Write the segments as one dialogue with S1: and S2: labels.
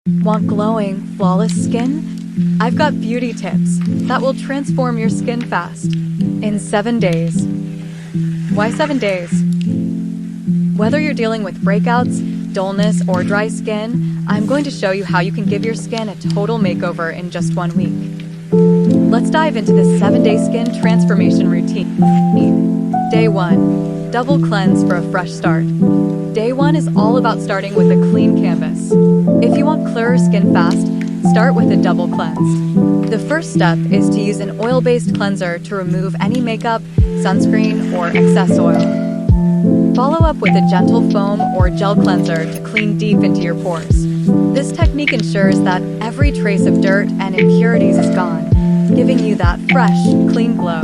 S1: Want glowing, flawless skin? I've got beauty tips that will transform your skin fast in 7 days. Why 7 days? Whether you're dealing with breakouts, dullness, or dry skin, I'm going to show you how you can give your skin a total makeover in just 1 week. Let's dive into this 7-day skin transformation routine. Day 1. Double cleanse for a fresh start. Day 1 is all about starting with a clean canvas. If you want clearer skin fast, start with a double cleanse. The first step is to use an oil-based cleanser to remove any makeup, sunscreen, or excess oil. Follow up with a gentle foam or gel cleanser to clean deep into your pores. This technique ensures that every trace of dirt and impurities is gone, giving you that fresh, clean glow.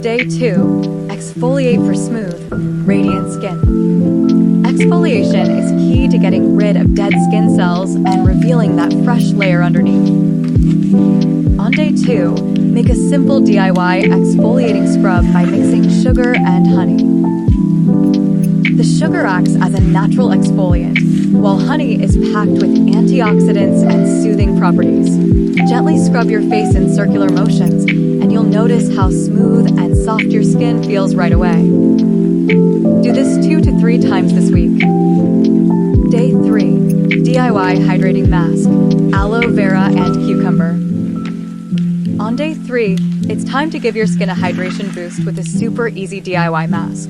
S1: Day 2. Exfoliate for smooth, radiant skin. Exfoliation is key to getting rid of dead skin cells and revealing that fresh layer underneath. On day 2, make a simple DIY exfoliating scrub by mixing sugar and honey. The sugar acts as a natural exfoliant, while honey is packed with antioxidants and soothing properties. Gently scrub your face in circular motions, and you'll notice how smooth and soft your skin feels right away. Do this 2 to 3 times this week. Day 3. DIY Hydrating Mask, Aloe Vera and Cucumber. On day 3, it's time to give your skin a hydration boost with a super easy DIY mask.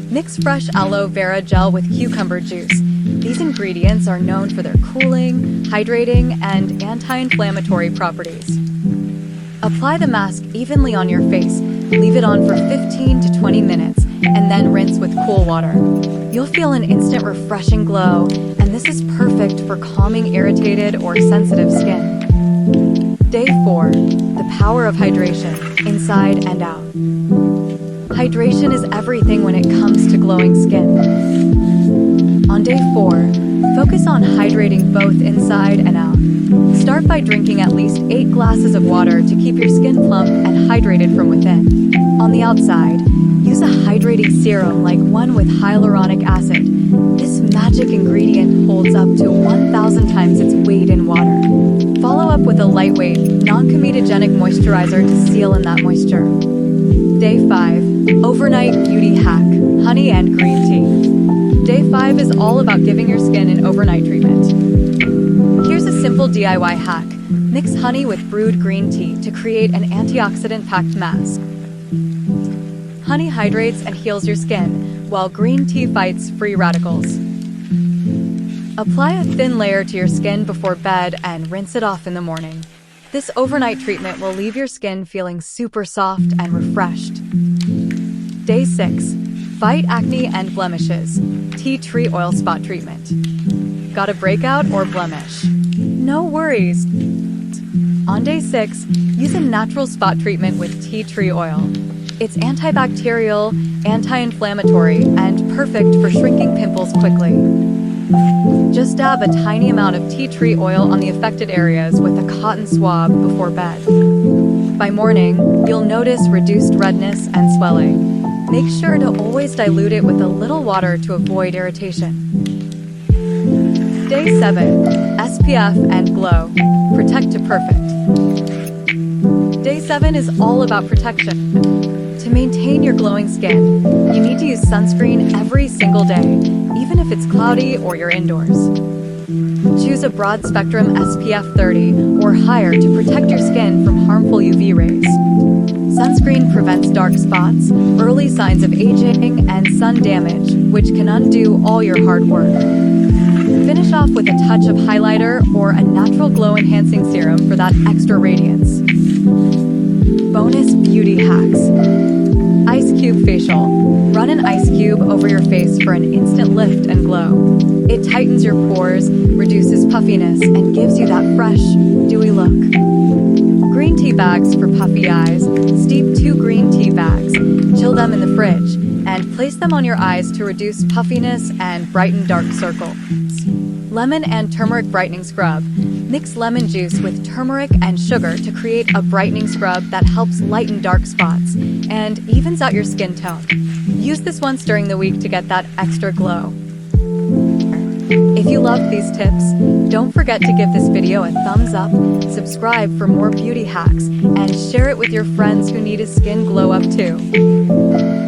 S1: Mix fresh aloe vera gel with cucumber juice. These ingredients are known for their cooling, hydrating, and anti-inflammatory properties. Apply the mask evenly on your face, leave it on for 15 to 20 minutes, and then rinse with cool water. You'll feel an instant refreshing glow, and this is perfect for calming irritated or sensitive skin. Day 4. The power of hydration, inside and out. Hydration is everything when it comes to glowing skin. On day 4, focus on hydrating both inside and out. Start by drinking at least 8 glasses of water to keep your skin plump and hydrated from within. On the outside, use a hydrating serum like one with hyaluronic acid. This magic ingredient holds up to 1,000 times its weight in water. Follow up with a lightweight, non-comedogenic moisturizer to seal in that moisture. Day 5. Overnight Beauty Hack, Honey and Green Tea. Day 5 is all about giving your skin an overnight treatment. Here's a simple DIY hack. Mix honey with brewed green tea to create an antioxidant-packed mask. Honey hydrates and heals your skin, while green tea fights free radicals. Apply a thin layer to your skin before bed and rinse it off in the morning. This overnight treatment will leave your skin feeling super soft and refreshed. Day 6. Fight acne and blemishes. Tea tree oil spot treatment. Got a breakout or blemish? No worries. On day 6, use a natural spot treatment with tea tree oil. It's antibacterial, anti-inflammatory, and perfect for shrinking pimples quickly. Just dab a tiny amount of tea tree oil on the affected areas with a cotton swab before bed. By morning, you'll notice reduced redness and swelling. Make sure to always dilute it with a little water to avoid irritation. Day 7. SPF and glow. Protect to perfect. Day 7 is all about protection. To maintain your glowing skin, you need to use sunscreen every single day, even if it's cloudy or you're indoors. Choose a broad-spectrum SPF 30 or higher to protect your skin from harmful UV rays. Sunscreen prevents dark spots, early signs of aging, and sun damage, which can undo all your hard work. Finish off with a touch of highlighter or a natural glow-enhancing serum for that extra radiance. Bonus beauty hacks. Ice Cube Facial. Run an ice cube over your face for an instant lift and glow. It tightens your pores, reduces puffiness, and gives you that fresh, dewy look. Green tea bags for puffy eyes. Steep 2 green tea bags, chill them in the fridge, and place them on your eyes to reduce puffiness and brighten dark circles. Lemon and turmeric brightening scrub. Mix lemon juice with turmeric and sugar to create a brightening scrub that helps lighten dark spots and evens out your skin tone. Use this once during the week to get that extra glow. If you loved these tips, don't forget to give this video a thumbs up, subscribe for more beauty hacks, and share it with your friends who need a skin glow up too.